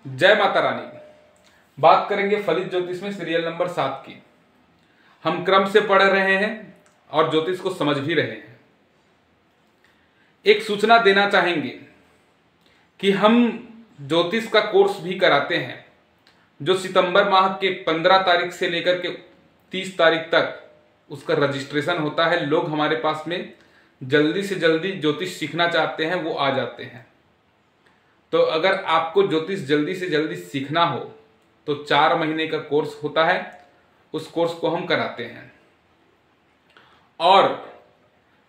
जय माता रानी। बात करेंगे फलित ज्योतिष में सीरियल नंबर 7 की। हम क्रम से पढ़ रहे हैं और ज्योतिष को समझ भी रहे हैं। एक सूचना देना चाहेंगे कि हम ज्योतिष का कोर्स भी कराते हैं, जो सितंबर माह के 15 तारीख से लेकर के 30 तारीख तक उसका रजिस्ट्रेशन होता है। लोग हमारे पास में जल्दी से जल्दी ज्योतिष सीखना चाहते हैं, वो आ जाते हैं। तो अगर आपको ज्योतिष जल्दी से जल्दी सीखना हो तो 4 महीने का कोर्स होता है, उस कोर्स को हम कराते हैं। और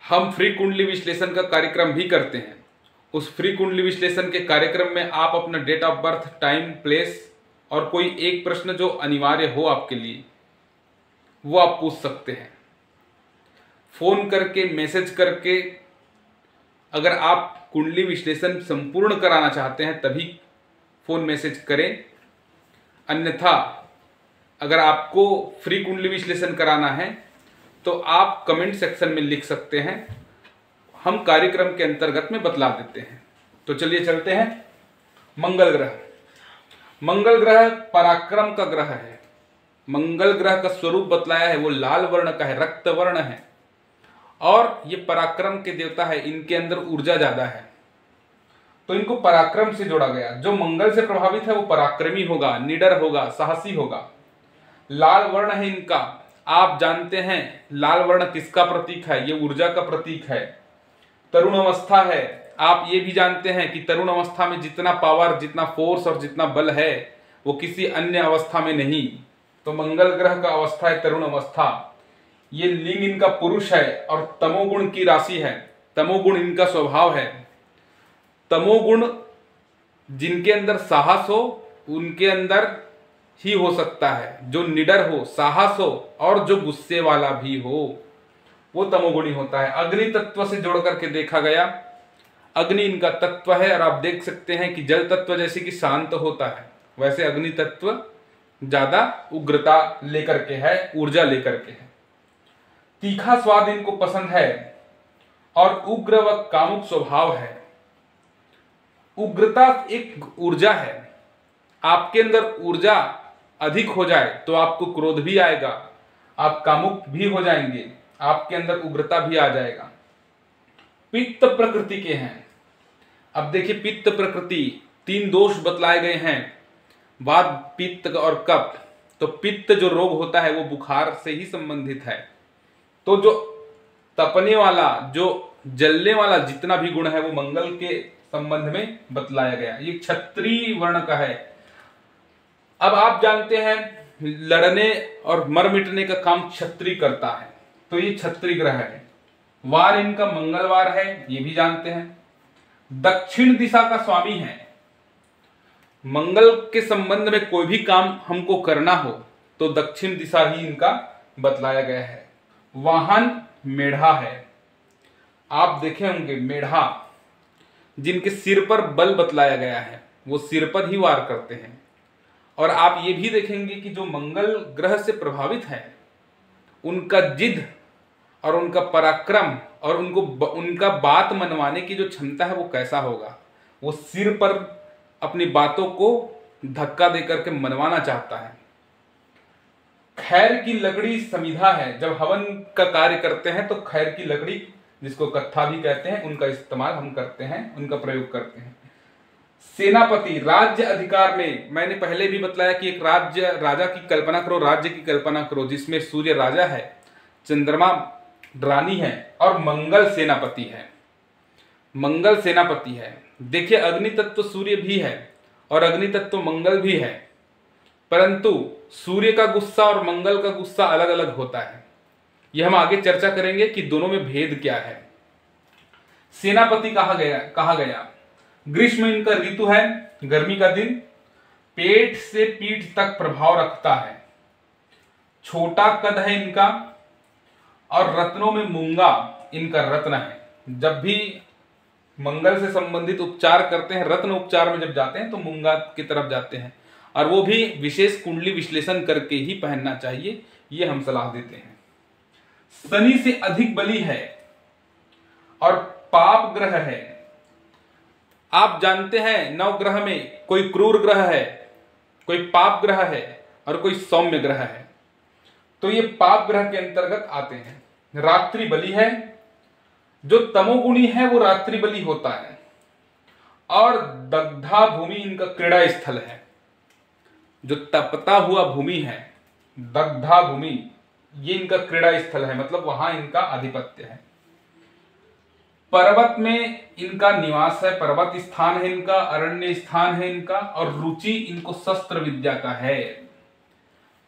हम फ्री कुंडली विश्लेषण का कार्यक्रम भी करते हैं। उस फ्री कुंडली विश्लेषण के कार्यक्रम में आप अपना date of birth, time, place और कोई एक प्रश्न जो अनिवार्य हो आपके लिए, वो आप पूछ सकते हैं। फोन करके, मैसेज करके अगर आप कुंडली विश्लेषण संपूर्ण कराना चाहते हैं तभी फोन मैसेज करें। अन्यथा अगर आपको फ्री कुंडली विश्लेषण कराना है तो आप कमेंट सेक्शन में लिख सकते हैं, हम कार्यक्रम के अंतर्गत में बतला देते हैं। तो चलिए चलते हैं। मंगल ग्रह। मंगल ग्रह पराक्रम का ग्रह है। मंगल ग्रह का स्वरूप बतलाया है, वो लाल वर्ण का है, रक्त वर्ण है और ये पराक्रम के देवता है। इनके अंदर ऊर्जा ज्यादा है तो इनको पराक्रम से जोड़ा गया। जो मंगल से प्रभावित है वो पराक्रमी होगा, निडर होगा, साहसी होगा। लाल वर्ण है इनका। आप जानते हैं लाल वर्ण किसका प्रतीक है? ये ऊर्जा का प्रतीक है, तरुण अवस्था है। आप ये भी जानते हैं कि तरुण अवस्था में जितना पावर, जितना फोर्स और जितना बल है वो किसी अन्य अवस्था में नहीं। तो मंगल ग्रह का अवस्था है तरुण अवस्था। ये लिंग इनका पुरुष है और तमोगुण की राशि है। तमोगुण इनका स्वभाव है। तमोगुण जिनके अंदर साहस हो उनके अंदर ही हो सकता है। जो निडर हो, साहस हो और जो गुस्से वाला भी हो वो तमोगुणी होता है। अग्नि तत्व से जोड़ करके देखा गया, अग्नि इनका तत्व है। और आप देख सकते हैं कि जल तत्व जैसे कि शांत होता है, वैसे अग्नि तत्व ज्यादा उग्रता लेकर के है, ऊर्जा लेकर के है। तीखा स्वाद इनको पसंद है और उग्र व कामुक स्वभाव है। उग्रता एक ऊर्जा है। आपके अंदर ऊर्जा अधिक हो जाए तो आपको क्रोध भी आएगा, आप कामुक भी हो जाएंगे, आपके अंदर उग्रता भी आ जाएगा। पित्त प्रकृति के हैं। अब देखिए पित्त प्रकृति, 3 दोष बतलाए गए हैं, वात, पित्त और कफ। तो पित्त जो रोग होता है वो बुखार से ही संबंधित है। तो जो तपने वाला, जो जलने वाला जितना भी गुण है वो मंगल के संबंध में बतलाया गया। ये क्षत्रिय वर्ण का है। अब आप जानते हैं लड़ने और मर मिटने का काम क्षत्रिय करता है, तो ये क्षत्रिय ग्रह है। वार इनका मंगलवार है, ये भी जानते हैं। दक्षिण दिशा का स्वामी है। मंगल के संबंध में कोई भी काम हमको करना हो तो दक्षिण दिशा ही इनका बतलाया गया है। वाहन मेढ़ा है। आप देखे होंगे मेढ़ा जिनके सिर पर बल बतलाया गया है वो सिर पर ही वार करते हैं। और आप ये भी देखेंगे कि जो मंगल ग्रह से प्रभावित है उनका जिद और उनका पराक्रम और उनका बात मनवाने की जो क्षमता है वो कैसा होगा। वो सिर पर अपनी बातों को धक्का देकर के मनवाना चाहता है। खैर की लकड़ी समिधा है। जब हवन का कार्य करते हैं तो खैर की लकड़ी, जिसको कत्था भी कहते हैं, उनका इस्तेमाल हम करते हैं, उनका प्रयोग करते हैं। सेनापति, राज्य अधिकार में मैंने पहले भी बतलाया कि एक राज्य, राजा की कल्पना करो, राज्य की कल्पना करो जिसमें सूर्य राजा है, चंद्रमा रानी है और मंगल सेनापति है। मंगल सेनापति है। देखिए अग्नि तत्व सूर्य भी है और अग्नि तत्व मंगल भी है, परंतु सूर्य का गुस्सा और मंगल का गुस्सा अलग अलग होता है। यह हम आगे चर्चा करेंगे कि दोनों में भेद क्या है। सेनापति कहा गया। ग्रीष्म इनका ऋतु है, गर्मी का दिन। पेट से पीठ तक प्रभाव रखता है। छोटा कद है इनका और रत्नों में मूंगा इनका रत्न है। जब भी मंगल से संबंधित उपचार करते हैं, रत्न उपचार में जब जाते हैं तो मूंगा की तरफ जाते हैं और वो भी विशेष कुंडली विश्लेषण करके ही पहनना चाहिए, ये हम सलाह देते हैं। शनि से अधिक बली है और पाप ग्रह है। आप जानते हैं नवग्रह में कोई क्रूर ग्रह है, कोई पाप ग्रह है और कोई सौम्य ग्रह है। तो ये पाप ग्रह के अंतर्गत आते हैं। रात्रि बलि है, जो तमोगुणी है वो रात्रि बलि होता है। और दग्धा भूमि इनका क्रीड़ा स्थल है। जो तपता हुआ भूमि है, दग्धा भूमि, ये इनका क्रीड़ा स्थल है, मतलब वहां इनका आधिपत्य है। पर्वत में इनका निवास है, पर्वत स्थान है इनका, अरण्य स्थान है इनका, और रुचि इनको शस्त्र विद्या का है।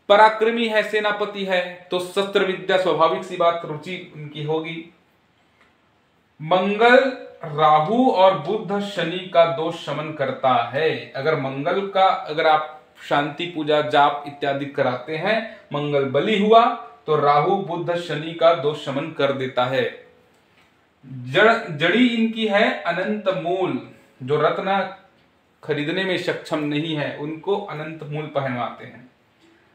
पराक्रमी है, सेनापति है, तो शस्त्र विद्या स्वाभाविक सी बात रुचि उनकी होगी। मंगल राहु और बुध शनि का दोष शमन करता है। अगर आप शांति पूजा जाप इत्यादि कराते हैं, मंगल बलि हुआ तो राहु बुध शनि का दोष शमन कर देता है। जड़ी इनकी है अनंत मूल। जो रत्न खरीदने में सक्षम नहीं है उनको अनंत मूल पहनवाते हैं।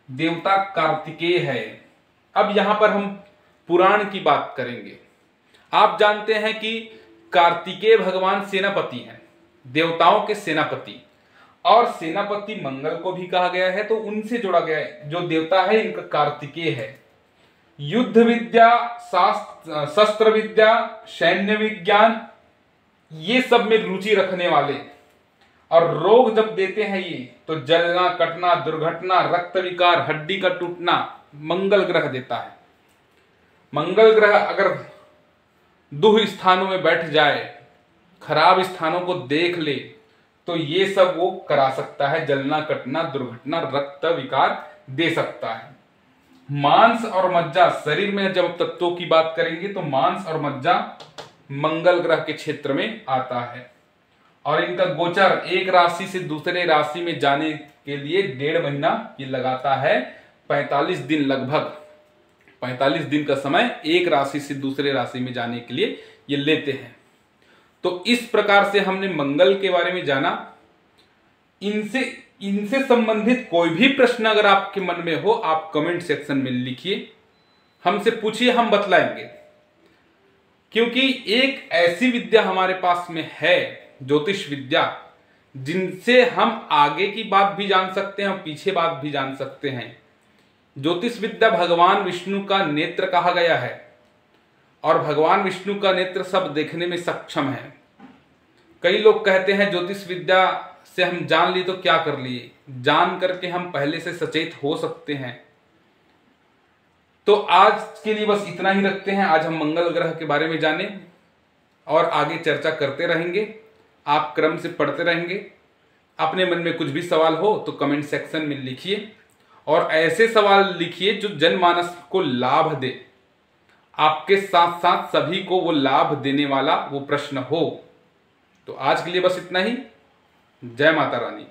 देवता कार्तिकेय है। अब यहां पर हम पुराण की बात करेंगे। आप जानते हैं कि कार्तिकेय भगवान सेनापति हैं, देवताओं के सेनापति, और सेनापति मंगल को भी कहा गया है, तो उनसे जोड़ा गया है। जो देवता है इनका कार्तिकेय है। युद्ध विद्या, शस्त्र विद्या, सैन्य विज्ञान, ये सब में रुचि रखने वाले, और रोग जब देते हैं ये, तो जलना, कटना, दुर्घटना, रक्त विकार, हड्डी का टूटना मंगल ग्रह देता है। मंगल ग्रह अगर दुह स्थानों में बैठ जाए, खराब स्थानों को देख ले, तो ये सब वो करा सकता है। जलना, कटना, दुर्घटना, रक्त विकार दे सकता है। मांस और मज्जा, शरीर में जब तत्वों की बात करेंगे तो मांस और मज्जा मंगल ग्रह के क्षेत्र में आता है। और इनका गोचर एक राशि से दूसरे राशि में जाने के लिए 1.5 महीना ये लगाता है। 45 दिन, लगभग 45 दिन का समय एक राशि से दूसरे राशि में जाने के लिए ये लेते हैं। तो इस प्रकार से हमने मंगल के बारे में जाना। इनसे संबंधित कोई भी प्रश्न अगर आपके मन में हो, आप कमेंट सेक्शन में लिखिए, हमसे पूछिए, हम बतलाएंगे। क्योंकि एक ऐसी विद्या हमारे पास में है, ज्योतिष विद्या, जिनसे हम आगे की बात भी जान सकते हैं और पीछे बात भी जान सकते हैं। ज्योतिष विद्या भगवान विष्णु का नेत्र कहा गया है, और भगवान विष्णु का नेत्र सब देखने में सक्षम है। कई लोग कहते हैं ज्योतिष विद्या से हम जान ली तो क्या कर लिए, जान करके हम पहले से सचेत हो सकते हैं। तो आज के लिए बस इतना ही रखते हैं। आज हम मंगल ग्रह के बारे में जाने और आगे चर्चा करते रहेंगे। आप क्रम से पढ़ते रहेंगे। अपने मन में कुछ भी सवाल हो तो कमेंट सेक्शन में लिखिए, और ऐसे सवाल लिखिए जो जनमानस को लाभ दे, आपके साथ साथ सभी को वो लाभ देने वाला वो प्रश्न हो। तो आज के लिए बस इतना ही। जय माता रानी।